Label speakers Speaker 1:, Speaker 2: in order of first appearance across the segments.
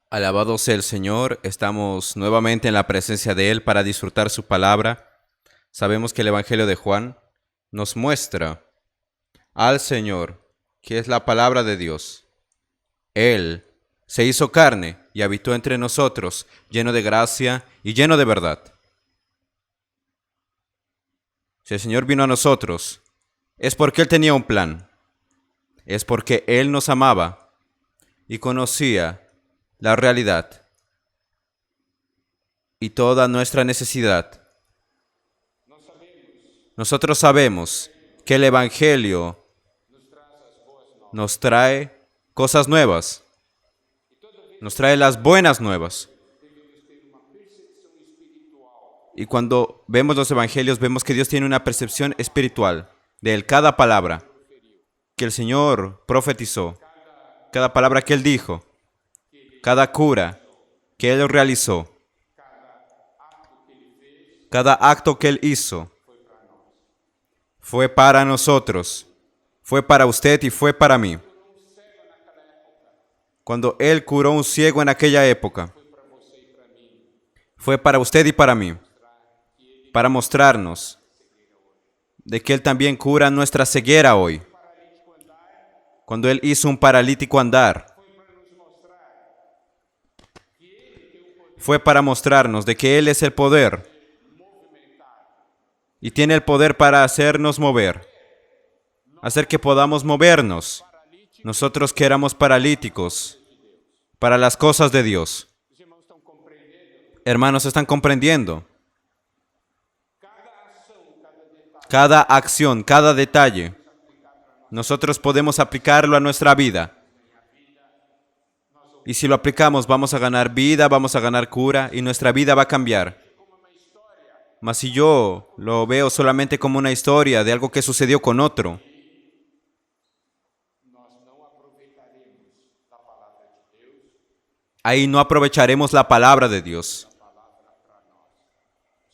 Speaker 1: Alabado sea el Señor, estamos nuevamente en la presencia de Él para disfrutar su palabra. Sabemos que el Evangelio de Juan nos muestra al Señor, que es la palabra de Dios. Él se hizo carne y habitó entre nosotros, lleno de gracia y lleno de verdad. Si el Señor vino a nosotros, es porque Él tenía un plan. Es porque Él nos amaba y conocía la realidad y toda nuestra necesidad. Nosotros sabemos que el Evangelio nos trae cosas nuevas, nos trae las buenas nuevas. Y cuando vemos los Evangelios, vemos que Dios tiene una percepción espiritual de cada palabra que el Señor profetizó, cada palabra que Él dijo, cada cura que Él realizó, cada acto que Él hizo, fue para nosotros, fue para usted y fue para mí. Cuando Él curó un ciego en aquella época, fue para usted y para mí, para mostrarnos de que Él también cura nuestra ceguera hoy. Cuando Él hizo un paralítico andar, fue para mostrarnos de que Él es el poder y tiene el poder para hacernos mover, hacer que podamos movernos, nosotros que éramos paralíticos, para las cosas de Dios. Hermanos, ¿están comprendiendo? Cada acción, cada detalle, nosotros podemos aplicarlo a nuestra vida. Y si lo aplicamos, vamos a ganar vida, vamos a ganar cura y nuestra vida va a cambiar. Mas si yo lo veo solamente como una historia de algo que sucedió con otro, ahí no aprovecharemos la palabra de Dios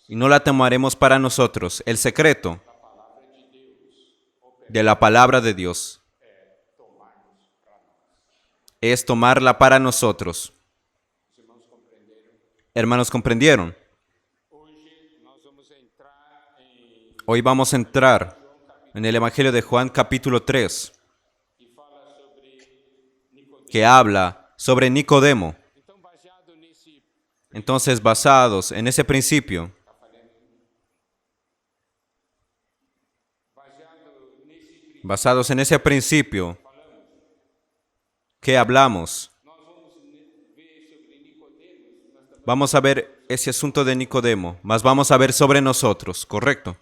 Speaker 1: y no la tomaremos para nosotros. El secreto de la palabra de Dios es tomarla para nosotros. Hermanos, ¿comprendieron? Hoy vamos a entrar en el Evangelio de Juan capítulo 3, que habla sobre Nicodemo. Entonces, basados en ese principio, que hablamos, vamos a ver ese asunto de Nicodemo, mas vamos a ver sobre nosotros, ¿correcto?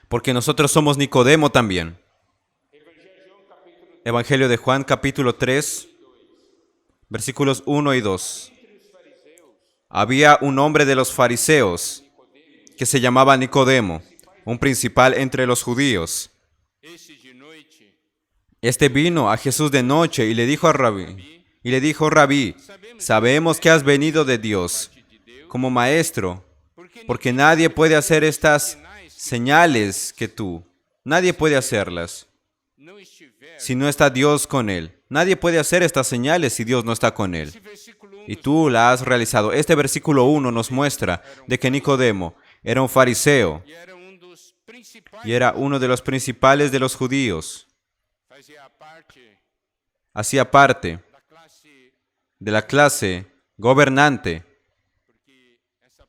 Speaker 1: Porque nosotros somos Nicodemo también. Evangelio de Juan, capítulo 3, versículos 1 y 2. Había un hombre de los fariseos que se llamaba Nicodemo, un principal entre los judíos. Este vino a Jesús de noche y le dijo Rabí, sabemos que has venido de Dios como maestro, porque nadie puede hacer estas señales que tú. Nadie puede hacerlas si no está Dios con él. Nadie puede hacer estas señales si Dios no está con él. Y tú la has realizado. Este versículo 1 nos muestra de que Nicodemo era un fariseo y era uno de los principales de los judíos. Hacía parte de la clase gobernante,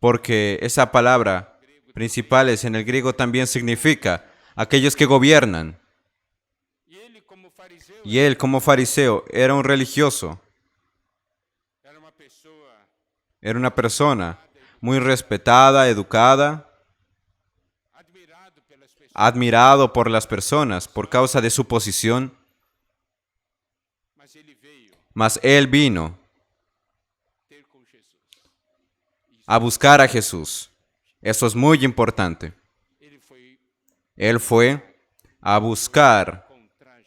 Speaker 1: porque esa palabra, principales en el griego, también significa aquellos que gobiernan. Y él, como fariseo, era un religioso. Era una persona muy respetada, educada, admirado por las personas por causa de su posición. Mas él vino a buscar a Jesús. Eso es muy importante. Él fue a buscar,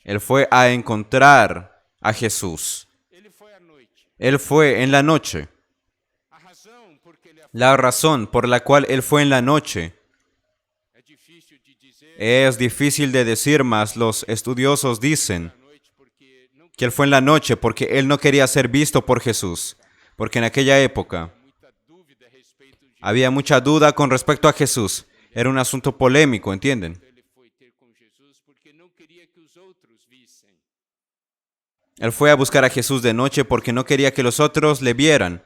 Speaker 1: él fue a encontrar a Jesús. Él fue en la noche. La razón por la cual él fue en la noche Es difícil de decir, mas los estudiosos dicen que Él fue en la noche porque Él no quería ser visto por Jesús. Porque en aquella época había mucha duda con respecto a Jesús. Era un asunto polémico, ¿entienden? Él fue a buscar a Jesús de noche porque no quería que los otros le vieran.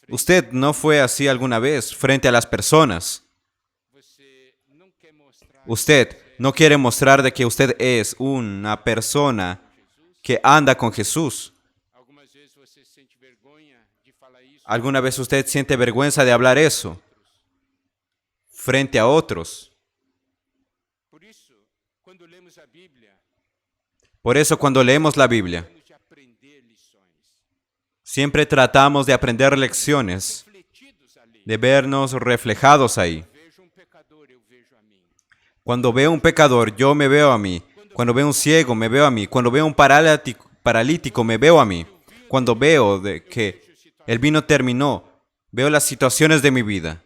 Speaker 1: Usted no fue así alguna vez frente a las personas. Usted no quiere mostrar de que usted es una persona que anda con Jesús. ¿Alguna vez usted siente vergüenza de hablar eso frente a otros? Por eso cuando leemos la Biblia, siempre tratamos de aprender lecciones, de vernos reflejados ahí. Cuando veo un pecador, yo me veo a mí. Cuando veo un ciego, me veo a mí. Cuando veo un paralítico, me veo a mí. Cuando veo de que el vino terminó, veo las situaciones de mi vida.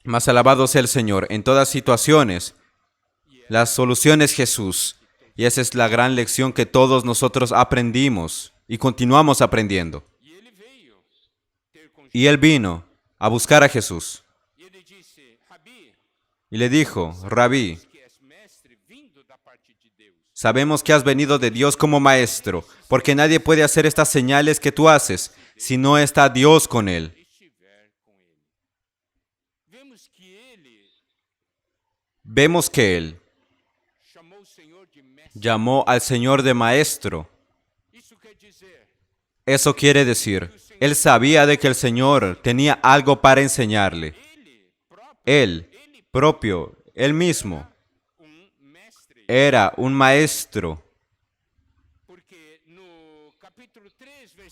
Speaker 1: Mas alabado sea el Señor. En todas situaciones, la solución es Jesús. Y esa es la gran lección que todos nosotros aprendimos y continuamos aprendiendo. Y Él vino a buscar a Jesús. Y le dijo, Rabí, sabemos que has venido de Dios como maestro, porque nadie puede hacer estas señales que tú haces si no está Dios con él. Vemos que él llamó al Señor de maestro. Eso quiere decir, él sabía de que el Señor tenía algo para enseñarle. Él propio, él mismo, era un maestro.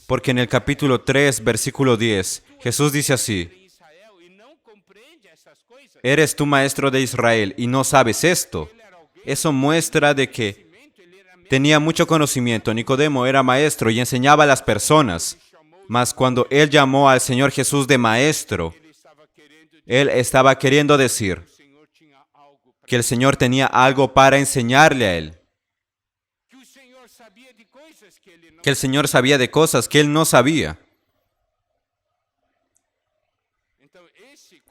Speaker 1: Porque en el capítulo 3, versículo 10, Jesús dice así, ¿eres tú maestro de Israel y no sabes esto? Eso muestra de que tenía mucho conocimiento. Nicodemo era maestro y enseñaba a las personas. Mas cuando él llamó al Señor Jesús de maestro, él estaba queriendo decir que el Señor tenía algo para enseñarle a él. Que el Señor sabía de cosas que él no sabía.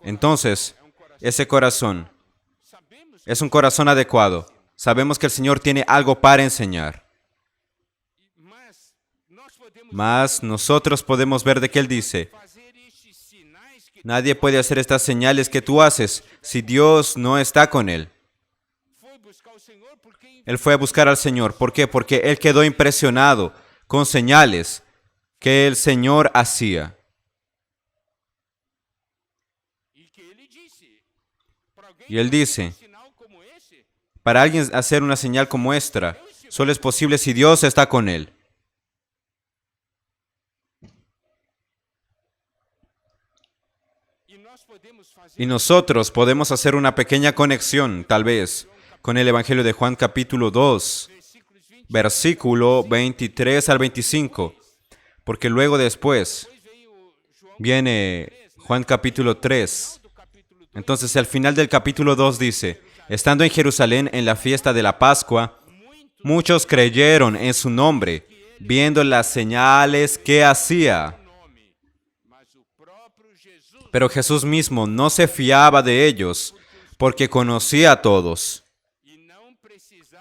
Speaker 1: Entonces, ese corazón es un corazón adecuado. Sabemos que el Señor tiene algo para enseñar. Mas nosotros podemos ver de que Él dice, nadie puede hacer estas señales que tú haces si Dios no está con él. Él fue a buscar al Señor. ¿Por qué? Porque él quedó impresionado con señales que el Señor hacía. Y él dice, para alguien hacer una señal como esta, solo es posible si Dios está con él. Y nosotros podemos hacer una pequeña conexión, tal vez, con el Evangelio de Juan capítulo 2, versículo 23 al 25, porque luego después viene Juan capítulo 3. Entonces, al final del capítulo 2 dice, estando en Jerusalén en la fiesta de la Pascua, muchos creyeron en su nombre, viendo las señales que hacía. Pero Jesús mismo no se fiaba de ellos, porque conocía a todos.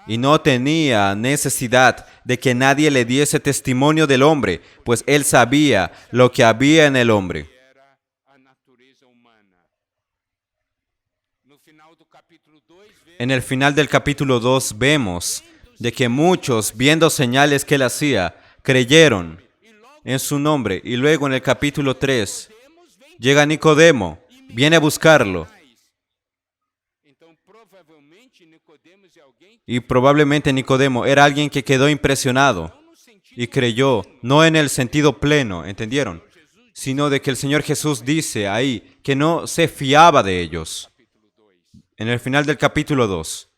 Speaker 1: Y no tenía necesidad de que nadie le diese testimonio del hombre, pues él sabía lo que había en el hombre. En el final del capítulo 2 vemos de que muchos, viendo señales que él hacía, creyeron en su nombre. Y luego en el capítulo 3 llega Nicodemo, viene a buscarlo. Y probablemente Nicodemo era alguien que quedó impresionado y creyó, no en el sentido pleno, ¿entendieron? Sino de que el Señor Jesús dice ahí que no se fiaba de ellos. En el final del capítulo 2.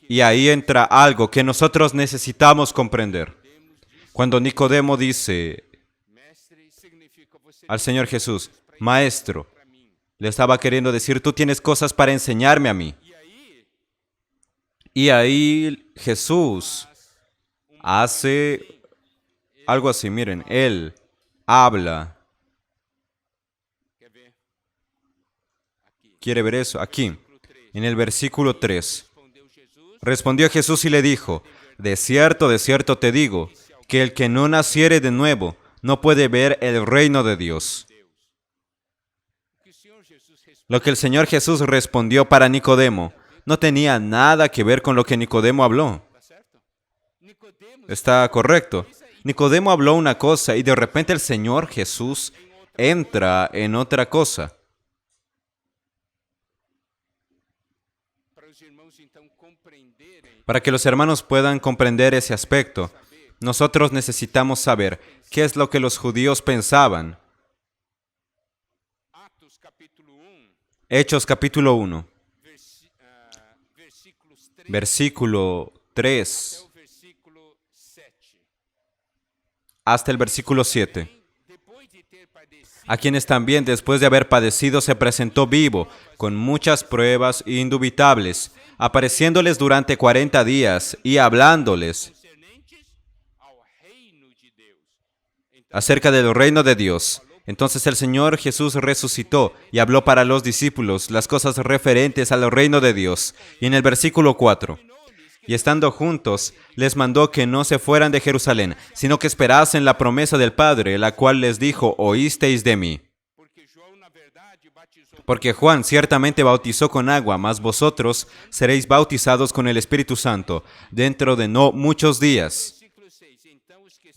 Speaker 1: Y ahí entra algo que nosotros necesitamos comprender. Cuando Nicodemo dice, al Señor Jesús, Maestro. Le estaba queriendo decir, tú tienes cosas para enseñarme a mí. Y ahí Jesús hace algo así, miren, Él habla. ¿Quiere ver eso? Aquí, en el versículo 3. Respondió Jesús y le dijo, de cierto te digo, que el que no naciere de nuevo no puede ver el reino de Dios. Lo que el Señor Jesús respondió para Nicodemo no tenía nada que ver con lo que Nicodemo habló. Está correcto. Nicodemo habló una cosa y de repente el Señor Jesús entra en otra cosa. Para que los hermanos puedan comprender ese aspecto, nosotros necesitamos saber qué es lo que los judíos pensaban. Hechos capítulo 1, versículo 3 hasta el versículo 7. A quienes también después de haber padecido se presentó vivo, con muchas pruebas indubitables, apareciéndoles durante 40 días y hablándoles acerca del reino de Dios. Entonces el Señor Jesús resucitó y habló para los discípulos las cosas referentes al reino de Dios. Y en el versículo 4, y estando juntos, les mandó que no se fueran de Jerusalén, sino que esperasen la promesa del Padre, la cual les dijo, oísteis de mí. Porque Juan ciertamente bautizó con agua, mas vosotros seréis bautizados con el Espíritu Santo, dentro de no muchos días.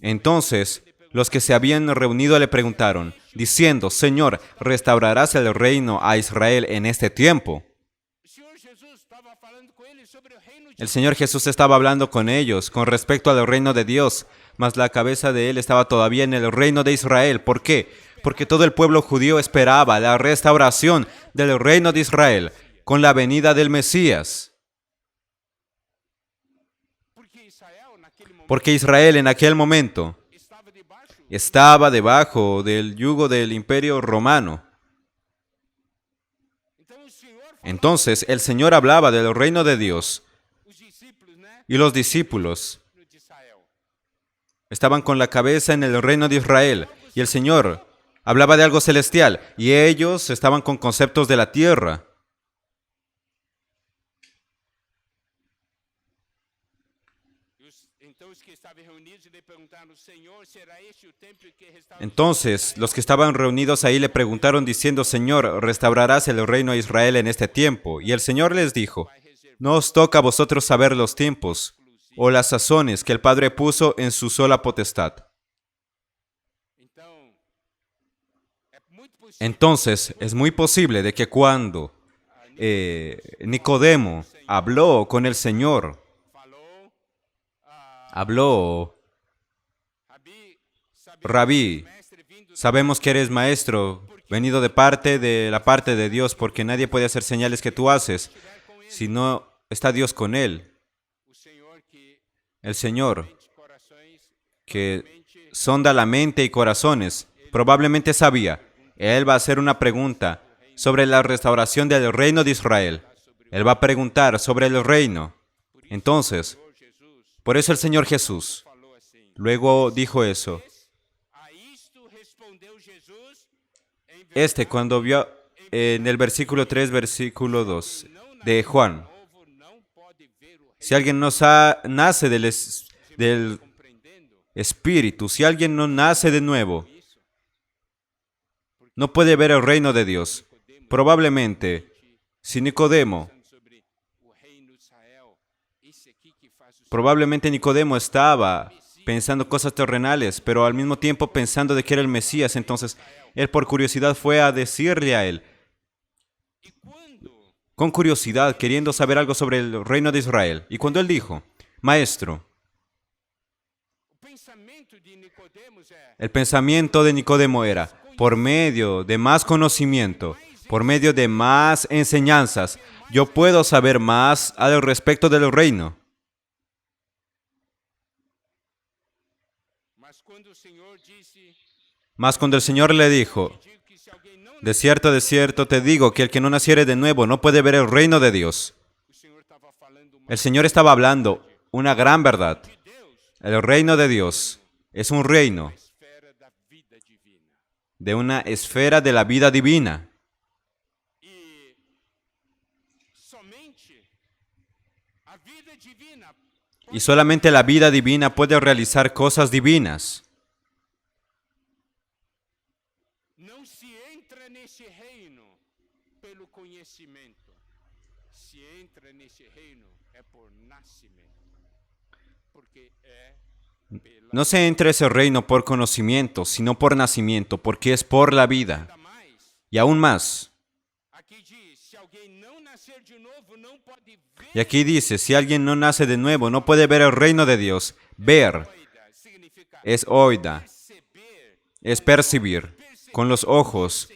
Speaker 1: Entonces, los que se habían reunido le preguntaron, diciendo, Señor, ¿restaurarás el reino a Israel en este tiempo? El Señor Jesús estaba hablando con ellos con respecto al reino de Dios, mas la cabeza de él estaba todavía en el reino de Israel. ¿Por qué? Porque todo el pueblo judío esperaba la restauración del reino de Israel con la venida del Mesías. Porque Israel en aquel momento estaba debajo del yugo del imperio romano. Entonces el Señor hablaba del reino de Dios y los discípulos estaban con la cabeza en el reino de Israel y el Señor hablaba de algo celestial y ellos estaban con conceptos de la tierra. Entonces, los que estaban reunidos ahí le preguntaron diciendo, Señor, ¿restaurarás el reino a Israel en este tiempo? Y el Señor les dijo, no os toca a vosotros saber los tiempos o las sazones que el Padre puso en su sola potestad. Entonces, es muy posible de que cuando Nicodemo habló con el Señor, habló, Rabí, sabemos que eres maestro, venido de la parte de Dios, porque nadie puede hacer señales que tú haces, si no está Dios con él. El Señor, que sonda la mente y corazones, probablemente sabía, Él va a hacer una pregunta sobre la restauración del reino de Israel. Él va a preguntar sobre el reino. Entonces, por eso el Señor Jesús luego dijo eso. Cuando vio en el versículo 3, versículo 2 de Juan, si alguien no nace del Espíritu, si alguien no nace de nuevo, no puede ver el reino de Dios. Probablemente, si Nicodemo estaba pensando cosas terrenales, pero al mismo tiempo pensando de que era el Mesías, entonces él por curiosidad fue a decirle a él, con curiosidad, queriendo saber algo sobre el reino de Israel. Y cuando él dijo, Maestro, el pensamiento de Nicodemo era, por medio de más conocimiento, por medio de más enseñanzas, yo puedo saber más al respecto del reino. Mas cuando el Señor le dijo, de cierto te digo que el que no naciere de nuevo no puede ver el reino de Dios. El Señor estaba hablando una gran verdad. El reino de Dios es un reino de una esfera de la vida divina. Y solamente la vida divina puede realizar cosas divinas.
Speaker 2: Não se entra nesse reino pelo conhecimento. Se entra nesse reino é por nascimento. Porque é pela
Speaker 1: No se entra a ese reino por conocimiento, sino por nacimiento, porque es por la vida.
Speaker 2: vida mais.
Speaker 1: Y aún más.
Speaker 2: Aqui diz, se alguém não nascer de novo, não pode ver.
Speaker 1: Y aquí dice, si alguien no nace de nuevo, no puede ver el reino de Dios. Ver
Speaker 2: Oida significa
Speaker 1: es oida,
Speaker 2: perceber,
Speaker 1: es percibir con los ojos,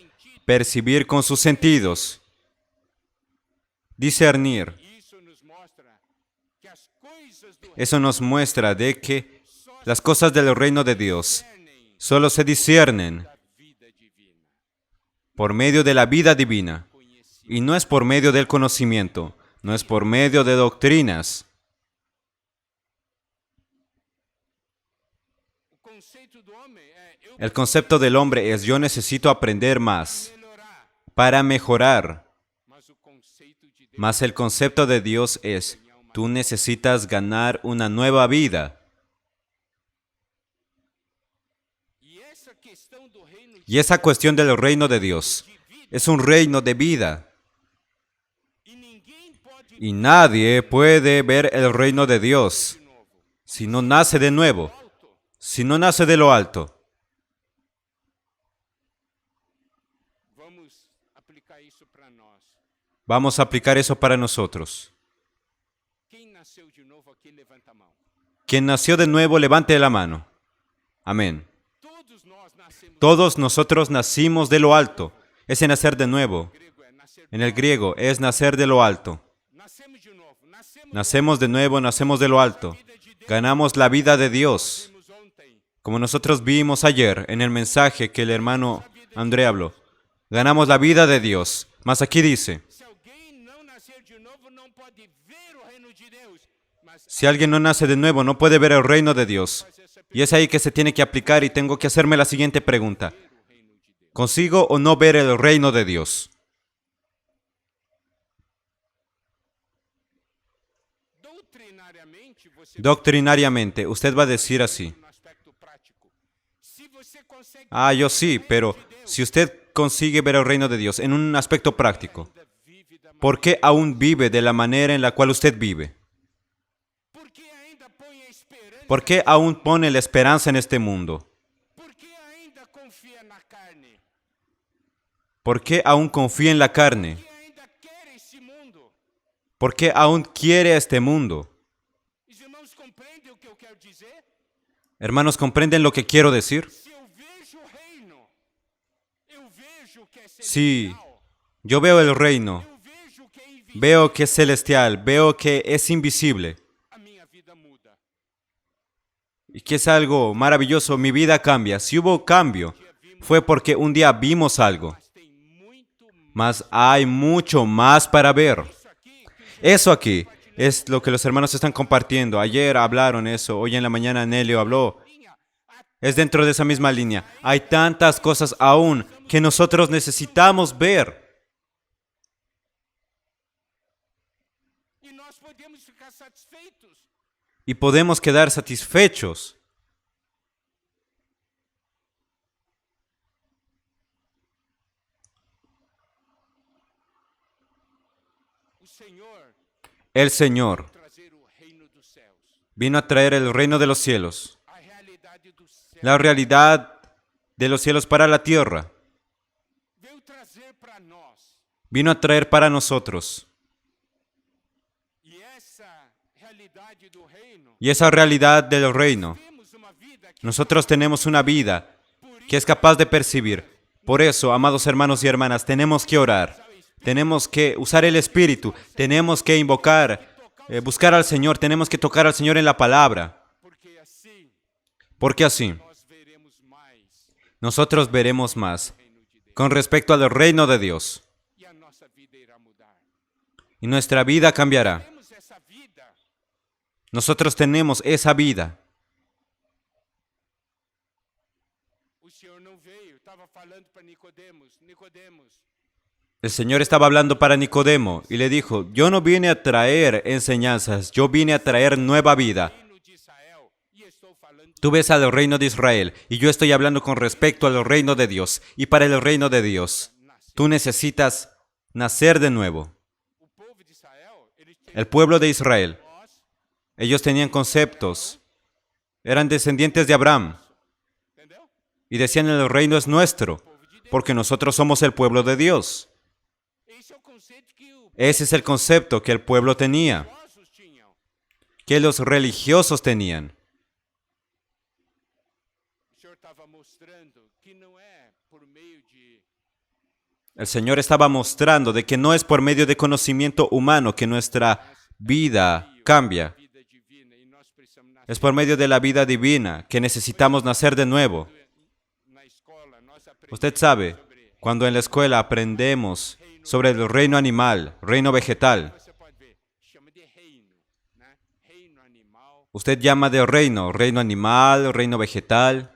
Speaker 1: percibir con sus sentidos, discernir.
Speaker 2: Isso nos mostra que as coisas do
Speaker 1: Eso nos muestra de que las cosas del reino de Dios solo se disciernen
Speaker 2: da vida divina.
Speaker 1: por medio de la vida divina. Y no es por medio del conocimiento, no es por medio de doctrinas.
Speaker 2: O conceito do homem é eu
Speaker 1: El concepto del hombre es yo necesito aprender más
Speaker 2: melhorar,
Speaker 1: para mejorar.
Speaker 2: mas o conceito de Deus
Speaker 1: Mas el concepto de Dios es, tú necesitas ganar una nueva vida.
Speaker 2: e essa questão do reino
Speaker 1: Y esa cuestión del reino de Dios es un reino de vida.
Speaker 2: e ninguém pode
Speaker 1: Y nadie puede ver el reino de Dios si no nace de nuevo,
Speaker 2: alto.
Speaker 1: si no nace de lo alto.
Speaker 2: Vamos aplicar isso para nós.
Speaker 1: Vamos a aplicar eso para nosotros.
Speaker 2: Quem nasceu de novo aqui, levanta a mão.
Speaker 1: Quien nació de nuevo, levante la mano. Amén.
Speaker 2: Todos nós nascemos
Speaker 1: Todos nosotros nacimos de lo alto. Ese nacer de nuevo,
Speaker 2: grego, é nascer.
Speaker 1: en el griego, es nacer de lo alto.
Speaker 2: Nascemos de novo, nascemos
Speaker 1: Nacemos de nuevo, nacemos de lo alto. Ganamos la vida de Dios.
Speaker 2: vimos ontem.
Speaker 1: Como nosotros vimos ayer en el mensaje que el hermano André habló. Ganamos la vida de Dios. Mas aquí dice,
Speaker 2: Se alguém não nascer de novo, não pode ver o reino de Deus. Mas
Speaker 1: si alguien no nace de nuevo, no puede ver el reino de Dios. Y es ahí que se tiene que aplicar y tengo que hacerme la siguiente pregunta. ¿Consigo o no ver el reino de Dios?
Speaker 2: doutrinariamente, você
Speaker 1: Doctrinariamente, usted va a decir así.
Speaker 2: no aspecto prático. Se você consegue
Speaker 1: Ah, yo sí, pero si usted consigue ver el reino de Dios en un aspecto práctico,
Speaker 2: ainda vive da
Speaker 1: ¿por qué aún vive de la manera en la cual usted vive?
Speaker 2: Por que ainda põe a esperança?
Speaker 1: ¿Por qué aún pone la esperanza en este mundo?
Speaker 2: Por que ainda confia na carne?
Speaker 1: ¿Por qué aún confía en la carne?
Speaker 2: Por que ainda quer esse mundo?
Speaker 1: ¿Por qué aún quiere este mundo?
Speaker 2: Os irmãos compreendem o que eu quero dizer?
Speaker 1: Hermanos, ¿comprenden lo que quiero decir?
Speaker 2: Se eu vejo o reino, eu vejo que é
Speaker 1: Sí,
Speaker 2: celestial,
Speaker 1: yo veo el reino,
Speaker 2: eu vejo que é invisível,
Speaker 1: veo que es celestial, veo que es invisible
Speaker 2: a minha vida muda.
Speaker 1: y que es algo maravilloso, mi vida cambia. Si hubo cambio, fue porque un día vimos algo,
Speaker 2: Mas tem muito
Speaker 1: mas hay mucho más para ver.
Speaker 2: isso aqui que os
Speaker 1: Eso aquí es lo que los hermanos están compartiendo. Ayer hablaron eso, hoy en la mañana Nelio habló.
Speaker 2: tinha
Speaker 1: Es dentro de esa misma línea. Hay tantas cosas aún que nosotros necesitamos ver.
Speaker 2: e nós podemos ficar satisfeitos.
Speaker 1: Y podemos quedar satisfechos.
Speaker 2: O Senhor
Speaker 1: El Señor
Speaker 2: trazer o reino dos céus,
Speaker 1: vino a traer el reino de los cielos,
Speaker 2: a realidade dos céus.
Speaker 1: la realidad de los cielos para la tierra.
Speaker 2: Veio trazer para nós.
Speaker 1: Vino a traer para nosotros.
Speaker 2: E essa realidade do reino,
Speaker 1: Y esa realidad del reino,
Speaker 2: temos uma vida que
Speaker 1: nosotros tenemos una vida que es capaz de percibir. Por eso, amados hermanos y hermanas, tenemos que orar. Tenemos que usar el Espíritu. Tenemos que invocar, buscar al Señor. Tenemos que tocar al Señor en la palabra.
Speaker 2: porque assim
Speaker 1: Porque así
Speaker 2: nós veremos mais
Speaker 1: nosotros veremos más con respecto al reino de Dios.
Speaker 2: E a nossa vida irá mudar.
Speaker 1: Y nuestra vida cambiará.
Speaker 2: Temos essa vida.
Speaker 1: Nosotros tenemos esa vida.
Speaker 2: O Senhor não veio, estava falando para Nicodemos. Nicodemos,
Speaker 1: El Señor estaba hablando para Nicodemo y le dijo, yo no vine a traer enseñanzas, yo vine a traer nueva vida.
Speaker 2: reino de Israel, e estou falando
Speaker 1: Tú ves al reino de Israel y yo estoy hablando con respecto al reino de Dios. Y para el reino de Dios, tú necesitas nacer de nuevo.
Speaker 2: o povo de Israel, eles têm
Speaker 1: El pueblo de Israel,
Speaker 2: nós,
Speaker 1: ellos tenían conceptos, eran descendientes de Abraham
Speaker 2: entendeu?
Speaker 1: y decían el reino es nuestro, porque nosotros somos el pueblo de Dios.
Speaker 2: Esse é o conceito que os
Speaker 1: Ese es el concepto que el pueblo tenía,
Speaker 2: religiosos tinham.
Speaker 1: que los religiosos tenían.
Speaker 2: O Senhor estava mostrando que não é por meio de
Speaker 1: El Señor estaba mostrando de que no es por medio de conocimiento humano que nuestra vida cambia.
Speaker 2: vida divina e nós precisamos nascer.
Speaker 1: Es por medio de la vida divina que necesitamos nacer de nuevo.
Speaker 2: Na escola, nós aprendemos
Speaker 1: Usted sabe, cuando en la escuela aprendemos sobre el reino animal, reino vegetal,
Speaker 2: você pode ver, chama de reino, né? Reino animal.
Speaker 1: usted llama de reino, reino animal, reino vegetal,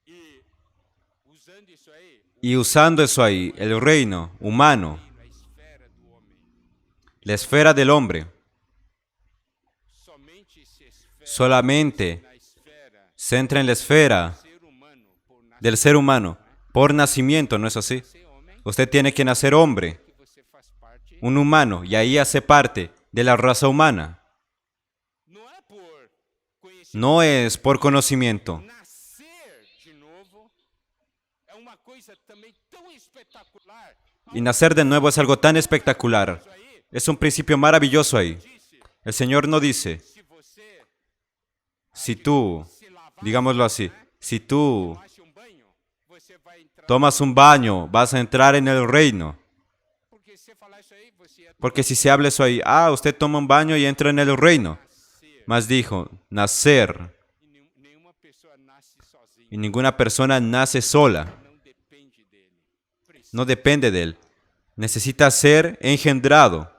Speaker 2: E usando isso aí,
Speaker 1: y usando eso ahí, el reino humano,
Speaker 2: a esfera do homem
Speaker 1: la esfera del hombre,
Speaker 2: somente se esfera
Speaker 1: solamente
Speaker 2: na esfera
Speaker 1: se entra en la esfera
Speaker 2: do ser humano por nascer
Speaker 1: del ser humano por nacimiento, ¿no es así?
Speaker 2: homem,
Speaker 1: Usted tiene que nacer hombre,
Speaker 2: que você faz parte.
Speaker 1: un humano, y ahí hace parte de la raza humana.
Speaker 2: Não é por conhecimento.
Speaker 1: No es por conocimiento.
Speaker 2: Nascer de novo é uma coisa também tão espetacular.
Speaker 1: Y nacer de nuevo es algo tan espectacular.
Speaker 2: Isso aí
Speaker 1: Es un principio maravilloso ahí.
Speaker 2: disse,
Speaker 1: El Señor no dice,
Speaker 2: se você
Speaker 1: si tú,
Speaker 2: se lavar,
Speaker 1: digámoslo así, si tú
Speaker 2: tomasse banho, você vai entrar.
Speaker 1: tomas un baño, vas a entrar en el reino.
Speaker 2: Porque se falar isso aí, você ia
Speaker 1: Porque si se habla eso ahí, usted toma un baño y entra en el reino.
Speaker 2: nascer.
Speaker 1: Mas dijo, nacer.
Speaker 2: E nenhuma pessoa nasce sozinha.
Speaker 1: Y ninguna persona nace sola.
Speaker 2: Não depende dele. Precisa.
Speaker 1: No depende de él. Necesita ser engendrado.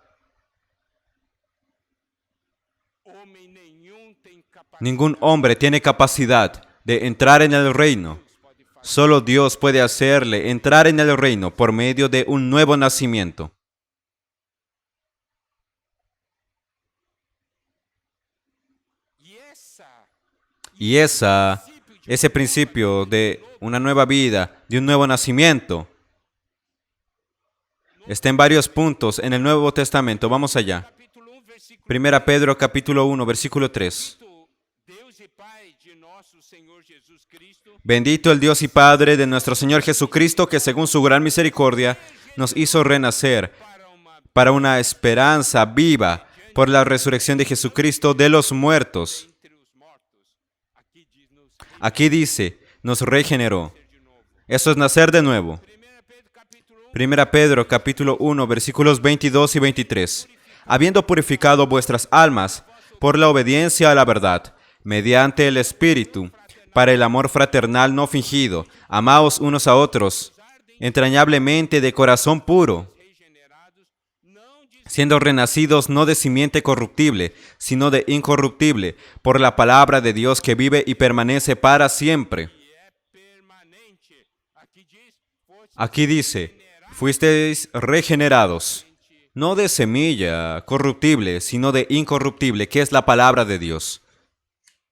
Speaker 2: Homem nenhum tem capacidade.
Speaker 1: Ningún hombre tiene capacidad de entrar en el reino.
Speaker 2: Pode fazer.
Speaker 1: Solo Dios puede hacerle entrar en el reino por medio de un nuevo nacimiento.
Speaker 2: E
Speaker 1: Y ese principio de una nueva vida, de un nuevo nacimiento, está en varios puntos en el Nuevo Testamento. Vamos allá.
Speaker 2: capítulo 1, versículo
Speaker 1: 1 Pedro capítulo 1, versículo 3.
Speaker 2: Deus e Pai de nosso Senhor Jesus Cristo,
Speaker 1: Bendito el Dios y Padre de nuestro Señor Jesucristo, que según su gran misericordia nos hizo renacer para una esperanza viva por la resurrección de Jesucristo de los muertos.
Speaker 2: entre os mortos. Aqui diz nos
Speaker 1: Aquí dice, nos regeneró. Eso es nacer de nuevo. 1 Pedro capítulo 1, versículos 22 y 23. Habiendo purificado vuestras almas por la obediencia a la verdad, mediante el Espíritu, para el amor fraternal no fingido, amaos unos a otros, entrañablemente de corazón puro,
Speaker 2: regenerados, não de
Speaker 1: siendo renacidos no de simiente corruptible, sino de incorruptible, por la palabra de Dios que vive y permanece para siempre.
Speaker 2: permanente. Aqui diz, foste
Speaker 1: Aquí dice, fuisteis regenerados, no de semilla corruptible, sino de incorruptible, que es la palabra de Dios.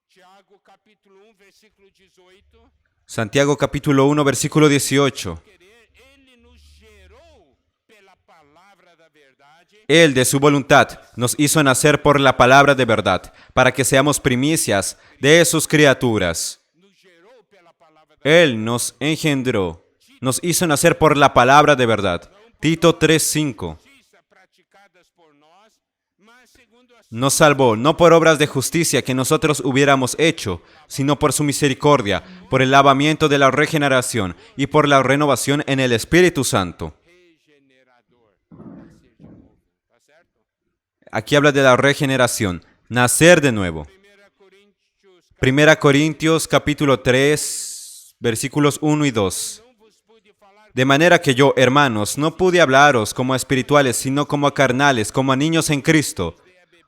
Speaker 2: Tiago capítulo 1, versículo 18.
Speaker 1: Santiago capítulo 1, versículo 18.
Speaker 2: Querer, ele nos gerou pela palavra da verdade.
Speaker 1: Él, de su voluntad, nos hizo nacer por la palabra de verdad, para que seamos primicias de sus criaturas.
Speaker 2: Nos gerou pela palavra da
Speaker 1: Él nos engendró, nos hizo nacer por la palabra de verdad. Tito 3:5.
Speaker 2: justiça praticadas por nós, mas segundo a
Speaker 1: Nos salvó no por obras de justicia que nosotros hubiéramos hecho, sino por su misericordia, por el lavamiento de la regeneración y por la renovación en el Espíritu Santo.
Speaker 2: regenerador. Nascer de novo, tá certo?
Speaker 1: Aquí habla de la regeneración, nacer de nuevo.
Speaker 2: 1 Coríntios
Speaker 1: Primera Corintios capítulo 3, versículos 1 y 2. De manera que yo, hermanos, no pude hablaros como a espirituales, sino como a carnales, como a niños en Cristo.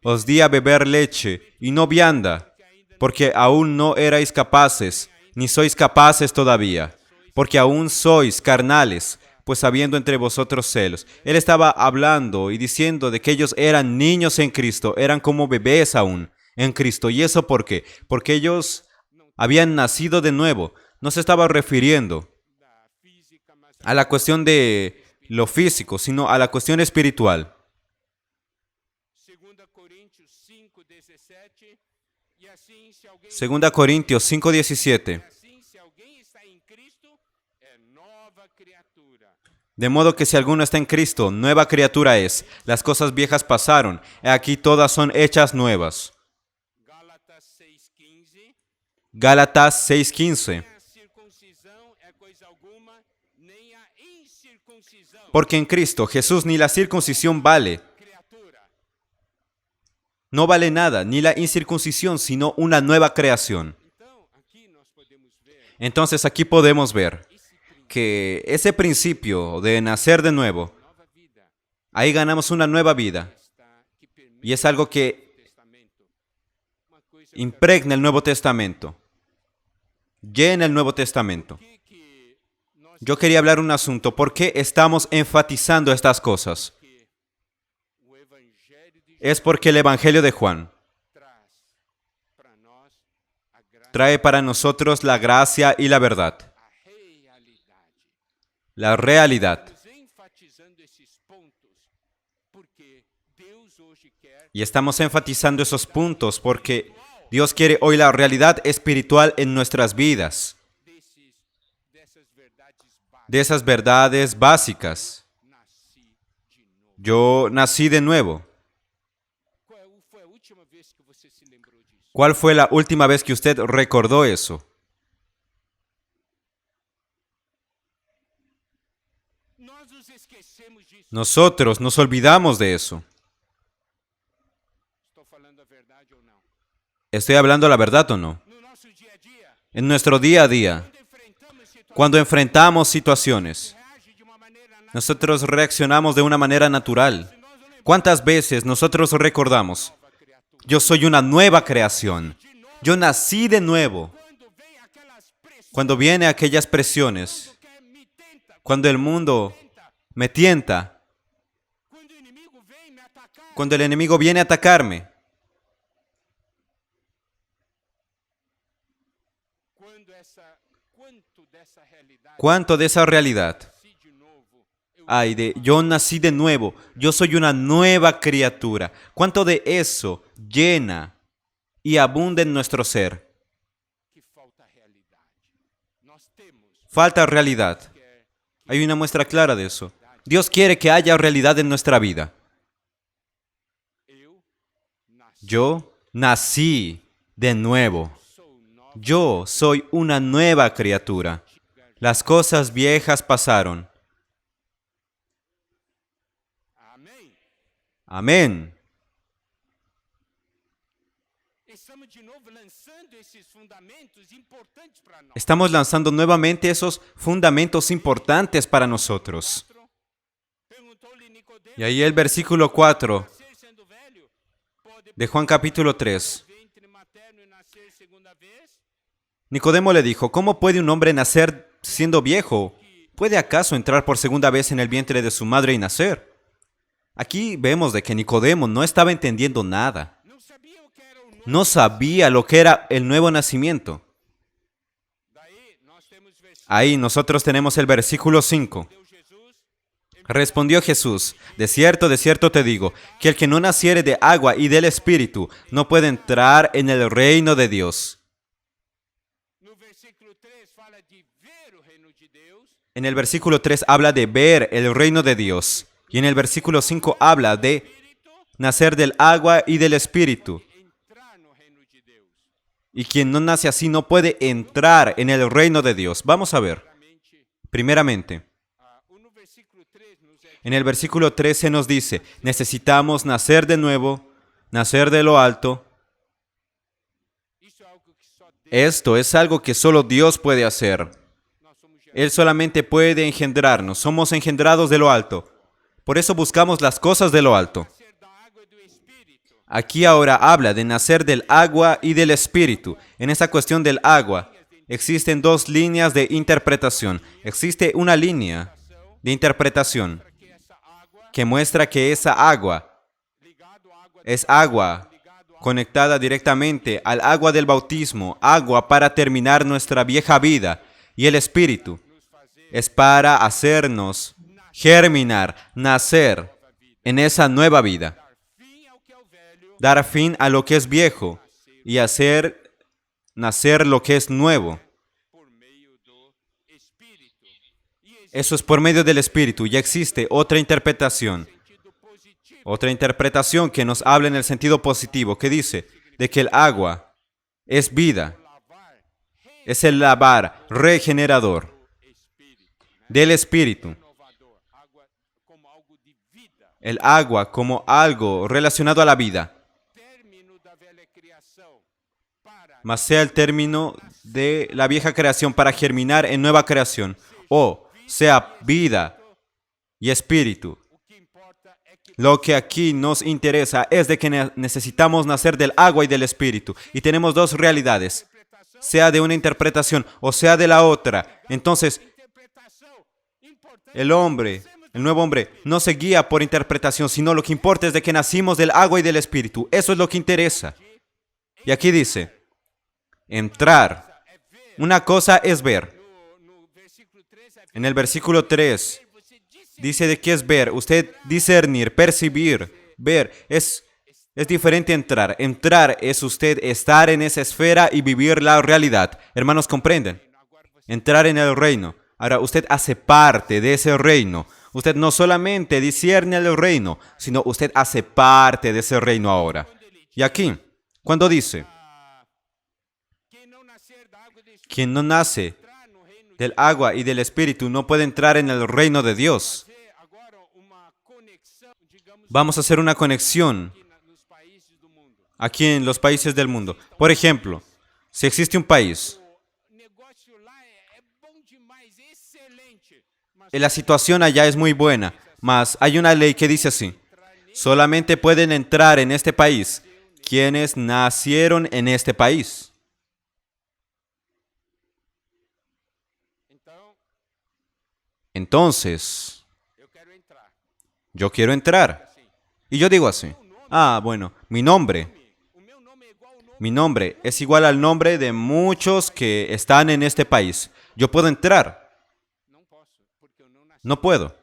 Speaker 1: Os di a beber leche y no vianda, porque aún no erais capaces, ni sois capaces todavía, porque aún sois carnales, pues habiendo entre vosotros celos. Él estaba hablando y diciendo de que ellos eran niños en Cristo, eran como bebés aún en Cristo. ¿Y eso por qué? Porque ellos habían nacido de nuevo. No se estaba refiriendo a la cuestión de lo físico, sino a la cuestión espiritual. Segunda Corintios 5:17. De modo que si alguno está en Cristo, nueva criatura es. Las cosas viejas pasaron, y aquí todas son hechas nuevas. Gálatas 6:15. Porque en Cristo Jesús ni la circuncisión vale. No vale nada, ni la incircuncisión, sino una nueva creación. Entonces aquí podemos ver que ese principio de nacer de nuevo, ahí ganamos una nueva vida. Y es algo que impregna el Nuevo Testamento, llena el Nuevo Testamento. Yo quería hablar un asunto. ¿Por qué estamos enfatizando estas cosas? Es porque el Evangelio de Juan trae para nosotros la gracia y la verdad, la realidad. Y estamos enfatizando esos puntos porque Dios quiere hoy la realidad espiritual en nuestras vidas, de esas verdades básicas. Yo nací de nuevo. ¿Cuál fue la última vez que usted recordó eso? Nosotros nos olvidamos de eso. ¿Estoy hablando la verdad o no? En nuestro día a día, cuando enfrentamos situaciones, nosotros reaccionamos de una manera natural. ¿Cuántas veces nosotros recordamos? Yo soy una nueva creación. Yo nací de nuevo. Cuando vienen aquellas presiones, cuando el mundo me tienta, cuando el enemigo viene a atacarme, ¿cuánto de esa realidad hay de yo nací de nuevo, yo soy una nueva criatura? ¿Cuánto de eso llena y abunda en nuestro ser? Falta realidad. Hay una muestra clara de eso. Dios quiere que haya realidad en nuestra vida. Yo nací de nuevo. Yo soy una nueva criatura. Las cosas viejas pasaron. Amén. Estamos lanzando nuevamente esos fundamentos importantes para nosotros. Y ahí el versículo 4 de Juan capítulo 3. Nicodemo le dijo, ¿cómo puede un hombre nacer siendo viejo? ¿Puede acaso entrar por segunda vez en el vientre de su madre y nacer? Aquí vemos de que Nicodemo no estaba entendiendo nada. No sabía lo que era el nuevo nacimiento. Ahí nosotros tenemos el versículo 5. Respondió Jesús, de cierto te digo, que el que no naciere de agua y del Espíritu no puede entrar en el reino de Dios. En el versículo 3 habla de ver el reino de Dios. Y en el versículo 5 habla de nacer del agua y del Espíritu. Y quien no nace así no puede entrar en el reino de Dios. Vamos a ver. Primeramente, en el versículo 13 nos dice, necesitamos nacer de nuevo, nacer de lo alto. Esto es algo que solo Dios puede hacer. Él solamente puede engendrarnos. Somos engendrados de lo alto. Por eso buscamos las cosas de lo alto. Aquí ahora habla de nacer del agua y del espíritu. En esta cuestión del agua, existen dos líneas de interpretación. Existe una línea de interpretación que muestra que esa agua es agua conectada directamente al agua del bautismo, agua para terminar nuestra vieja vida. Y el espíritu es para hacernos germinar, nacer en esa nueva vida. Dar fin a lo que es viejo y hacer nacer lo que es nuevo. Eso es por medio del Espíritu. Ya existe otra interpretación. Otra interpretación que nos habla en el sentido positivo, que dice de que el agua es vida. Es el lavar regenerador del Espíritu. El agua como algo relacionado a la vida. Mas sea el término de la vieja creación para germinar en nueva creación. O sea vida y espíritu. Lo que aquí nos interesa es de que necesitamos nacer del agua y del espíritu. Y tenemos dos realidades. Sea de una interpretación o sea de la otra. Entonces, el nuevo hombre, no se guía por interpretación, sino lo que importa es de que nacimos del agua y del espíritu. Eso es lo que interesa. Y aquí dice, entrar. Una cosa es ver. En el versículo 3 dice de qué es ver. Usted discernir, percibir, ver. Es diferente a entrar. Entrar es usted estar en esa esfera y vivir la realidad. Hermanos, ¿comprenden? Entrar en el reino. Ahora, usted hace parte de ese reino. Usted no solamente discierne el reino, sino usted hace parte de ese reino ahora. Y aquí, cuando dice, quien no nace del agua y del espíritu no puede entrar en el reino de Dios. Vamos a hacer una conexión aquí en los países del mundo. Por ejemplo, si existe un país, la situación allá es muy buena, mas hay una ley que dice así: solamente pueden entrar en este país quienes nacieron en este país. Entonces, yo quiero entrar. Y yo digo así: bueno, mi nombre es igual al nombre de muchos que están en este país. Yo puedo entrar. No puedo,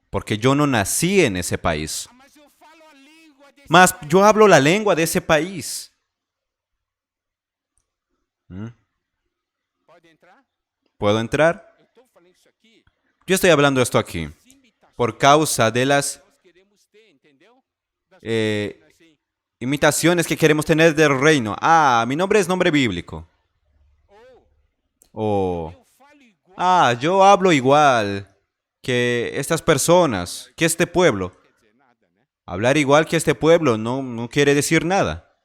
Speaker 1: porque yo no nací en ese país. Mas yo hablo la lengua de ese país. ¿Puedo entrar? Yo estoy hablando esto aquí por causa de las imitaciones que queremos tener del reino. Mi nombre es nombre bíblico. Yo hablo igual que estas personas, que este pueblo. Hablar igual que este pueblo no quiere decir nada.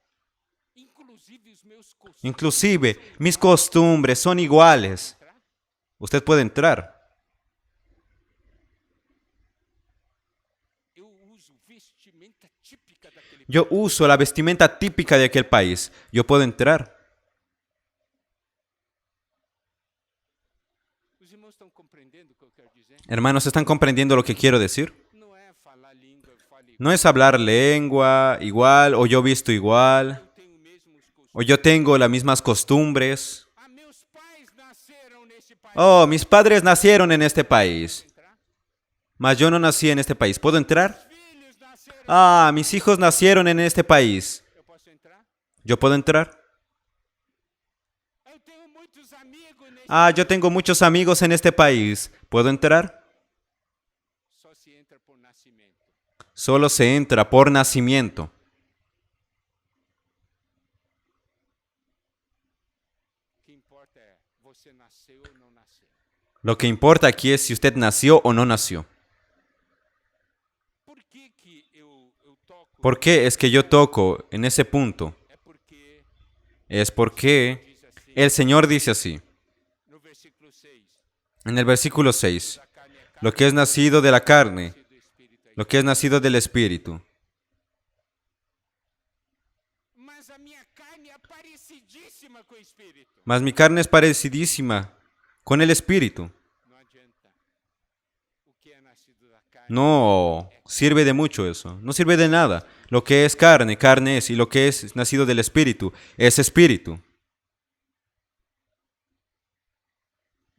Speaker 1: Inclusive, mis costumbres son iguales. Usted puede entrar. Yo uso la vestimenta típica de aquel país. Yo puedo entrar. Hermanos, ¿están comprendiendo lo que quiero decir? No es hablar lengua igual, o yo visto igual, o yo tengo las mismas costumbres. Mis padres nacieron en este país, mas yo no nací en este país. ¿Puedo entrar? Mis hijos nacieron en este país. ¿Yo puedo entrar? Yo tengo muchos amigos en este país. ¿Puedo entrar? Solo se entra por nacimiento. Lo que importa aquí es si usted nació o no nació. ¿Por qué es que yo toco en ese punto? Es porque El Señor dice así,
Speaker 2: no versículo 6.
Speaker 1: en el versículo 6,
Speaker 2: Da carne é carne,
Speaker 1: lo que es nacido de la carne,
Speaker 2: do Espírito é
Speaker 1: lo que es nacido del Espíritu.
Speaker 2: Mas a minha carne é parecidíssima com o Espírito.
Speaker 1: Mas mi carne es parecidísima con el Espíritu.
Speaker 2: Não adianta. O que é nascido da carne
Speaker 1: No sirve de mucho eso, no sirve de nada. Lo que es carne, carne es, y lo que es nacido del Espíritu, es Espíritu.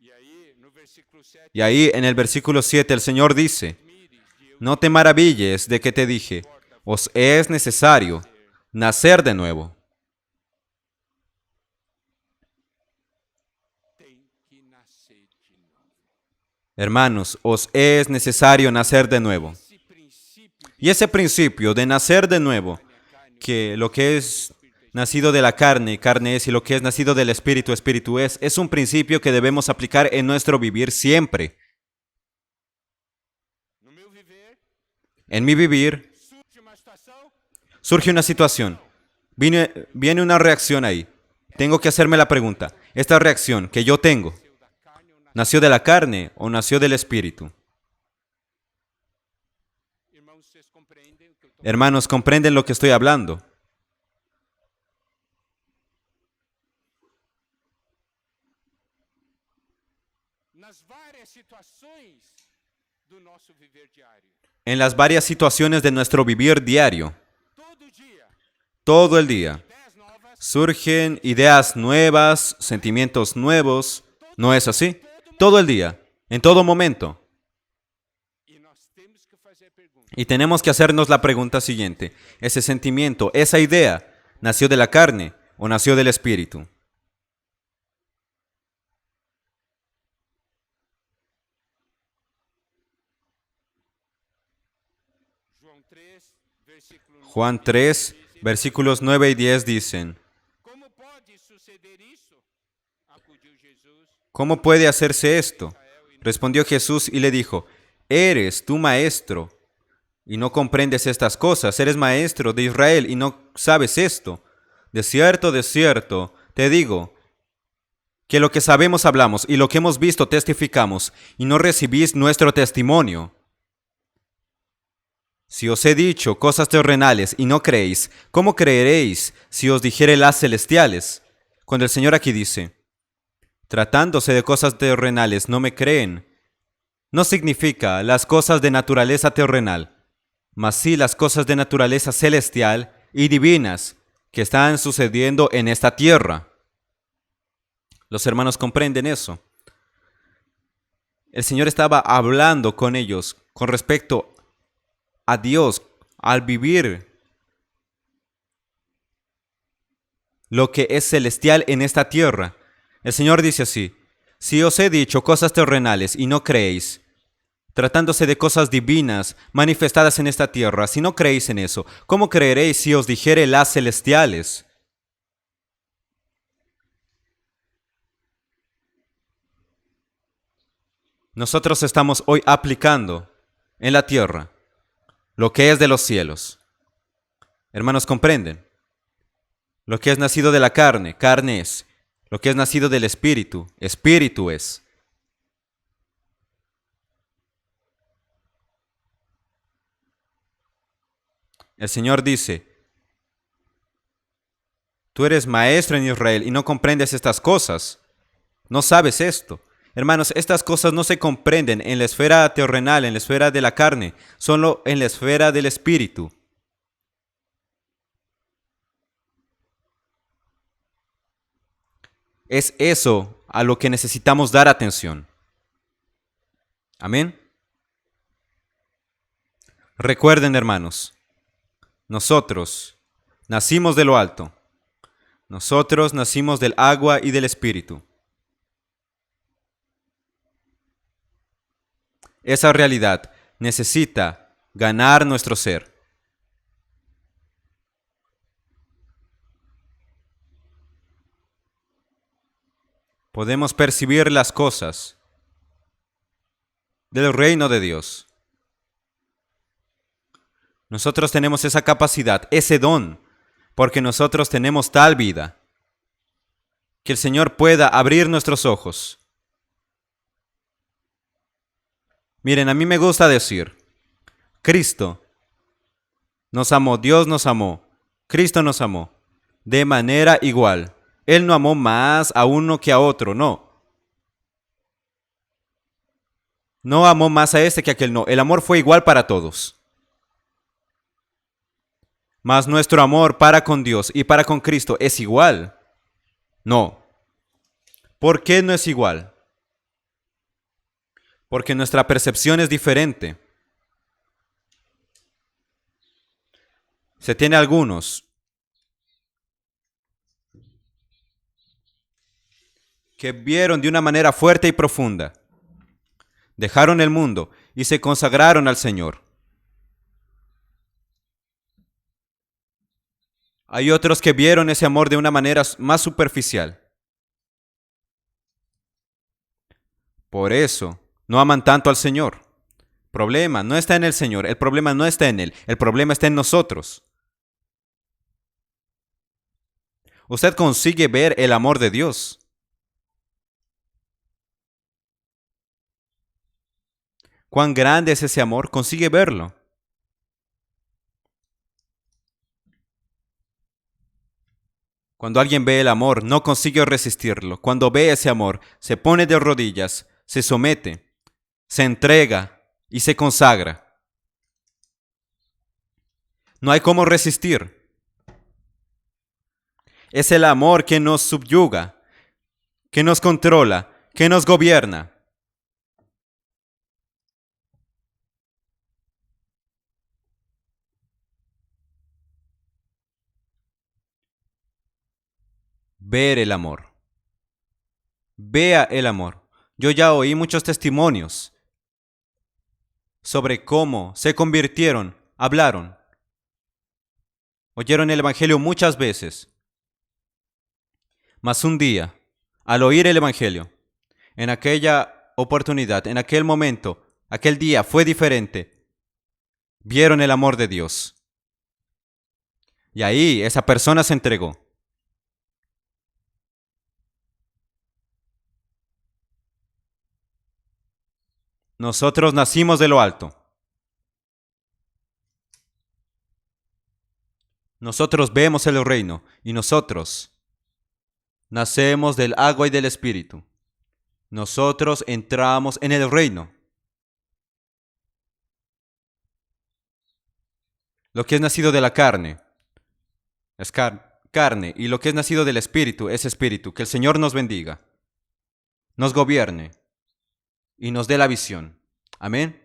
Speaker 2: E aí, no versículo 7,
Speaker 1: Y ahí en el versículo 7 el Señor dice,
Speaker 2: mires de eu
Speaker 1: no te maravilles de que te dije, os es necesario nacer de nuevo.
Speaker 2: tem que nascer de novo.
Speaker 1: Hermanos, os es necesario nacer de nuevo.
Speaker 2: Esse princípio
Speaker 1: Y ese principio de nacer de nuevo, que lo que es nacido de la carne, carne es, y lo que es nacido del Espíritu, Espíritu es un principio que debemos aplicar en nuestro vivir siempre.
Speaker 2: no meu viver,
Speaker 1: En mi vivir
Speaker 2: surge uma situação,
Speaker 1: surge una situación, viene una reacción ahí. Tengo que hacerme la pregunta, ¿esta reacción que yo tengo
Speaker 2: nasceu da carne ou nasceu?
Speaker 1: nació de la carne o nació del Espíritu?
Speaker 2: Irmãos, vocês compreendem o que eu estou
Speaker 1: Hermanos, ¿comprenden lo que estoy hablando?
Speaker 2: Nas várias situações do nosso viver diário.
Speaker 1: En las varias situaciones de nuestro vivir diario,
Speaker 2: Todo dia,
Speaker 1: todo el día,
Speaker 2: ideias novas,
Speaker 1: surgen ideas nuevas, sentimientos nuevos. ¿No es así? Todo el día, en todo momento.
Speaker 2: e nós temos que fazer a pergunta:
Speaker 1: Y tenemos que hacernos la pregunta siguiente. ¿Ese sentimiento, esa idea, nació de la carne o nació del Espíritu?
Speaker 2: João 3, versículo 9.
Speaker 1: Juan 3, versículos 9 y 10 dicen,
Speaker 2: Como pode suceder isso? Acudiu Jesus.
Speaker 1: ¿cómo puede hacerse esto? Respondió Jesús y le dijo, ¿eres tú maestro y no comprendes estas cosas? ¿Eres maestro de Israel y no sabes esto? De cierto, te digo, que lo que sabemos hablamos y lo que hemos visto testificamos y no recibís nuestro testimonio. Si os he dicho cosas terrenales y no creéis, ¿cómo creeréis si os dijere las celestiales? Cuando el Señor aquí dice, tratándose de cosas terrenales no me creen, no significa las cosas de naturaleza terrenal, mas sí las cosas de naturaleza celestial y divinas que están sucediendo en esta tierra. Los hermanos comprenden eso. El Señor estaba hablando con ellos con respecto a Dios al vivir lo que es celestial en esta tierra. El Señor dice así, si os he dicho cosas terrenales y no creéis, tratándose de cosas divinas manifestadas en esta tierra, si no creéis en eso, ¿cómo creeréis si os dijere las celestiales? Nosotros estamos hoy aplicando en la tierra lo que es de los cielos. Hermanos, ¿comprenden? Lo que es nacido de la carne, carne es. Lo que es nacido del Espíritu, Espíritu es. El Señor dice, tú eres maestro en Israel y no comprendes estas cosas. No sabes esto. Hermanos, estas cosas no se comprenden en la esfera terrenal, en la esfera de la carne, solo en la esfera del Espíritu. Es eso a lo que necesitamos dar atención. Amén. Recuerden, hermanos, nosotros nacimos de lo alto. Nosotros nacimos del agua y del Espíritu. Esa realidad necesita ganar nuestro ser. Podemos percibir las cosas del reino de Dios. Nosotros tenemos esa capacidad, ese don, porque nosotros tenemos tal vida. Que el Señor pueda abrir nuestros ojos. Miren, a mí me gusta decir, Cristo nos amó, Dios nos amó, Cristo nos amó, de manera igual. Él no amó más a uno que a otro, no. No amó más a este que a aquel, no. El amor fue igual para todos. Mas nuestro amor para con Dios y para con Cristo es igual. No. ¿Por qué no es igual? Porque nuestra percepción es diferente. Se tiene algunos que vieron de una manera fuerte y profunda. Dejaron el mundo y se consagraron al Señor. Hay otros que vieron ese amor de una manera más superficial. Por eso no aman tanto al Señor. El problema no está en el Señor, el problema no está en Él, el problema está en nosotros. Usted consigue ver el amor de Dios. ¿Cuán grande es ese amor? Consigue verlo. Cuando alguien ve el amor, no consigue resistirlo. Cuando ve ese amor, se pone de rodillas, se somete, se entrega y se consagra. No hay cómo resistir. Es el amor que nos subyuga, que nos controla, que nos gobierna. Ver el amor. Vea el amor. Yo ya oí muchos testimonios sobre cómo se convirtieron, hablaron, oyeron el Evangelio muchas veces. Mas un día, al oír el Evangelio, en aquella oportunidad, en aquel momento, aquel día fue diferente. Vieron el amor de Dios. Y ahí esa persona se entregó. Nosotros nacimos de lo alto. Nosotros vemos el reino y nosotros nacemos del agua y del espíritu. Nosotros entramos en el reino. Lo que es nacido de la carne es carne y lo que es nacido del espíritu es espíritu. Que el Señor nos bendiga, nos gobierne y nos dé la visión. Amén.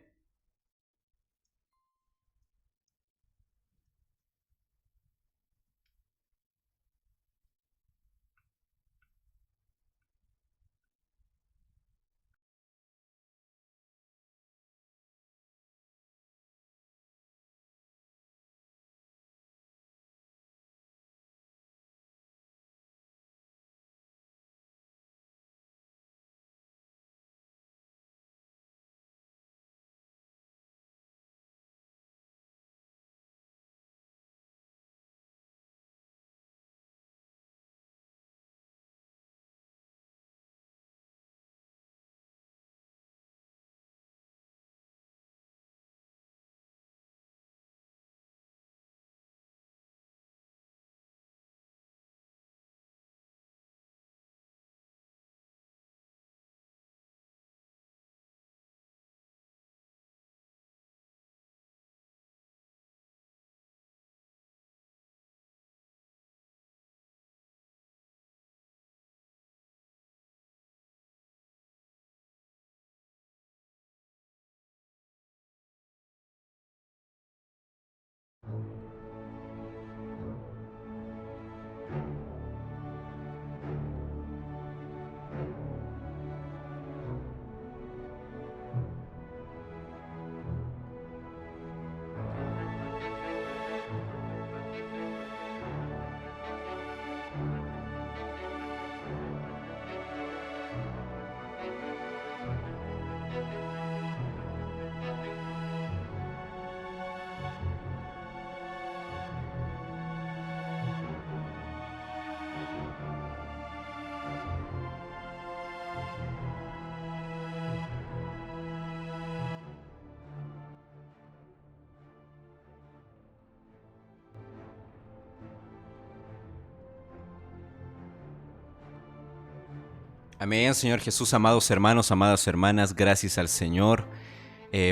Speaker 1: Amén, Señor Jesús, amados hermanos, amadas hermanas, gracias al Señor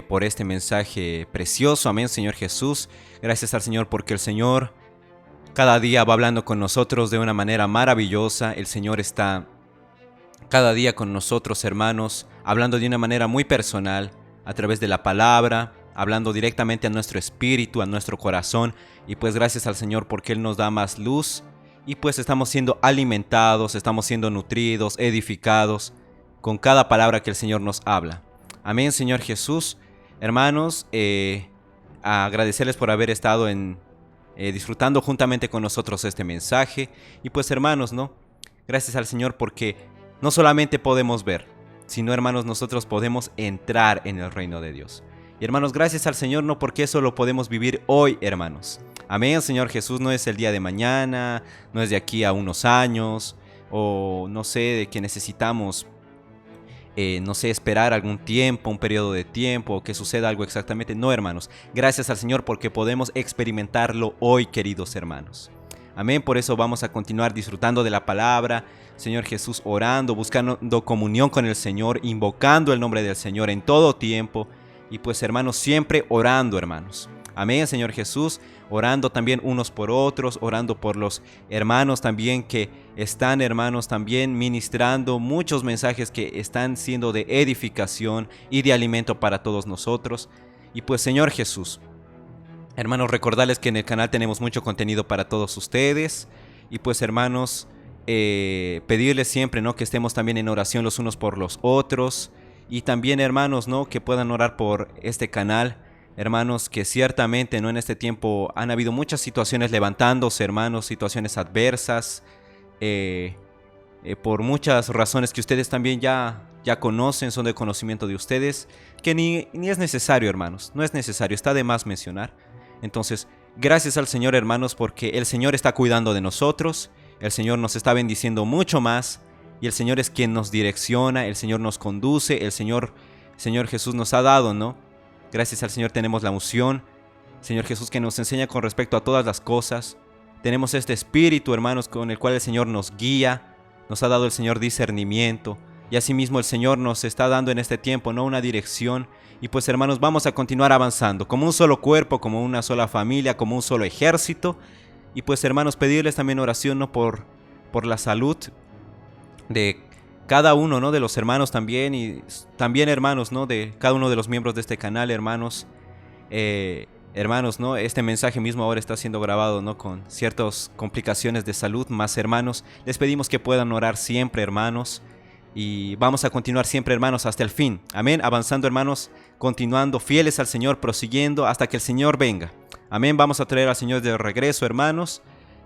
Speaker 1: por este mensaje precioso. Amén, Señor Jesús. Gracias al Señor porque el Señor cada día va hablando con nosotros de una manera maravillosa. El Señor está cada día con nosotros, hermanos, hablando de una manera muy personal, a través de la palabra, hablando directamente a nuestro espíritu, a nuestro corazón. Y pues gracias al Señor porque Él nos da más luz. Y pues estamos siendo alimentados, estamos siendo nutridos, edificados con cada palabra que el Señor nos habla. Amén, Señor Jesús. Hermanos, agradecerles por haber estado disfrutando juntamente con nosotros este mensaje. Y pues hermanos, ¿no? Gracias al Señor porque no solamente podemos ver, sino hermanos, nosotros podemos entrar en el reino de Dios. Y hermanos, gracias al Señor, no porque eso lo podemos vivir hoy, hermanos. Amén, Señor Jesús, no es el día de mañana, no es de aquí a unos años, o no sé, de que necesitamos, no sé, esperar algún tiempo, un periodo de tiempo, o que suceda algo exactamente. No, hermanos, gracias al Señor porque podemos experimentarlo hoy, queridos hermanos. Amén, por eso vamos a continuar disfrutando de la palabra, Señor Jesús, orando, buscando comunión con el Señor, invocando el nombre del Señor en todo tiempo. Y pues hermanos, siempre orando, hermanos. Amén, Señor Jesús, orando también unos por otros, orando por los hermanos también que están, hermanos, también ministrando muchos mensajes que están siendo de edificación y de alimento para todos nosotros. Y pues Señor Jesús, hermanos, recordarles que en el canal tenemos mucho contenido para todos ustedes. Y pues hermanos, pedirles siempre, ¿no?, que estemos también en oración los unos por los otros. Y también, hermanos, ¿no?, que puedan orar por este canal. Hermanos, que ciertamente, ¿no?, en este tiempo han habido muchas situaciones levantándose, hermanos, situaciones adversas, por muchas razones que ustedes también ya conocen, son de conocimiento de ustedes, que ni es necesario, hermanos, no es necesario, está de más mencionar. Entonces, gracias al Señor, hermanos, porque el Señor está cuidando de nosotros, el Señor nos está bendiciendo mucho más, y el Señor es quien nos direcciona, el Señor nos conduce, el Señor Jesús nos ha dado, ¿no? Gracias al Señor tenemos la unción, Señor Jesús, que nos enseña con respecto a todas las cosas. Tenemos este espíritu, hermanos, con el cual el Señor nos guía, nos ha dado el Señor discernimiento, y asimismo el Señor nos está dando en este tiempo, ¿no?, una dirección. Y pues hermanos, vamos a continuar avanzando como un solo cuerpo, como una sola familia, como un solo ejército. Y pues hermanos, pedirles también oración, ¿no?, por la salud de cada uno, ¿no?, de los hermanos también, y también, hermanos, ¿no?, de cada uno de los miembros de este canal, hermanos. Hermanos, ¿no?, este mensaje mismo ahora está siendo grabado, ¿no?, con ciertas complicaciones de salud, más hermanos, les pedimos que puedan orar siempre, hermanos, y vamos a continuar siempre, hermanos, hasta el fin. Amén, avanzando, hermanos, continuando fieles al Señor, prosiguiendo hasta que el Señor venga. Amén, vamos a traer al Señor de regreso, hermanos,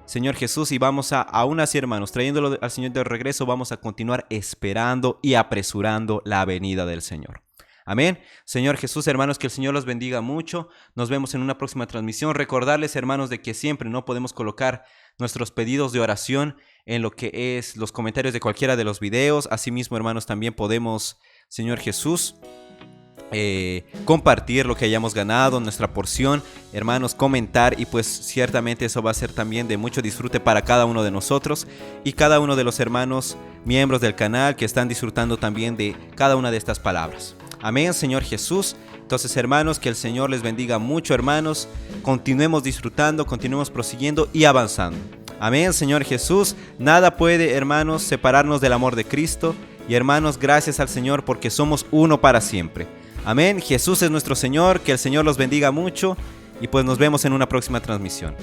Speaker 1: Señor Jesús, y vamos aún así, hermanos, trayéndolo al Señor de regreso, vamos a continuar esperando y apresurando la venida del Señor. Amén. Señor Jesús, hermanos, que el Señor los bendiga mucho. Nos vemos en una próxima transmisión. Recordarles, hermanos, de que siempre no podemos colocar nuestros pedidos de oración en lo que es los comentarios de cualquiera de los videos. Asimismo, hermanos, también podemos, Señor Jesús, compartir lo que hayamos ganado, nuestra porción, hermanos, comentar, y pues ciertamente eso va a ser también de mucho disfrute para cada uno de nosotros y cada uno de los hermanos miembros del canal que están disfrutando también de cada una de estas palabras. Amén, Señor Jesús. Entonces, hermanos, que el Señor les bendiga mucho, hermanos. Continuemos disfrutando, continuemos prosiguiendo y avanzando. Amén, Señor Jesús. Nada puede, hermanos, separarnos del amor de Cristo. Y hermanos, gracias al Señor porque somos uno para siempre. Amén. Jesús es nuestro Señor. Que el Señor los bendiga mucho. Y pues nos vemos en una próxima transmisión.